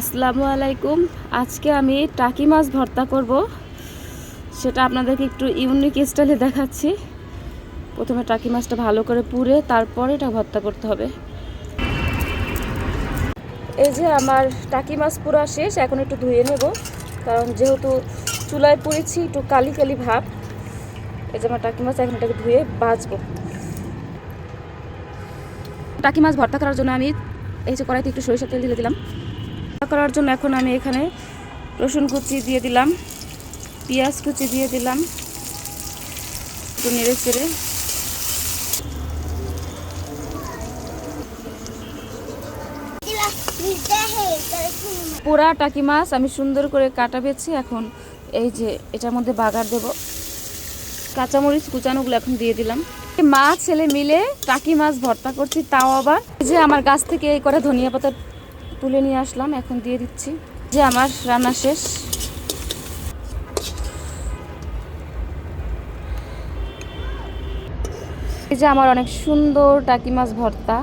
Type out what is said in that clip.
আসসালামু আলাইকুম। আজকে আমি টাকি মাছ ভর্তা করব, সেটা আপনাদেরকে একটু ইউনিক স্টাইলে দেখাচ্ছি। প্রথমে টাকি মাছটা ভালো করে পুড়ে তারপরে এটা ভর্তা করতে হবে। এই যে আমার টাকি মাছ পুরা শেষ, এখন একটু ধুয়ে নেব, কারণ যেহেতু চুলায় পুড়েছি একটু কালি কালি ভাব। এই যে আমার টাকি মাছ, এখন এটাকে ধুয়ে বাছবো। টাকি মাছ ভর্তা করার জন্য আমি এই যে কড়াইতে একটু সরিষার তেল ঢেলে দিলাম। করার জন্য এখন আমি এখানে রসুন কুচি দিয়ে দিলাম, পেঁয়াজ কুচি দিয়ে দিলাম, একটু নেড়ে চেড়ে পোড়া টাকি মাছ আমি সুন্দর করে কাটা বেছে এখন এই যে এটার মধ্যে বাগার দেব। কাঁচামরিচ কুচানোগুলো এখন দিয়ে দিলাম। মা ছেলে মিলে টাকি মাছ ভর্তা করছি, তাও আবার এই যে আমার গাছ থেকে এই করে ধনিয়া পাতা তুলে নিয়ে আসলাম, এখন দিয়ে দিচ্ছি। যে আমার রান্না শেষ। এই যে আমার অনেক সুন্দর টাকি মাছ ভর্তা।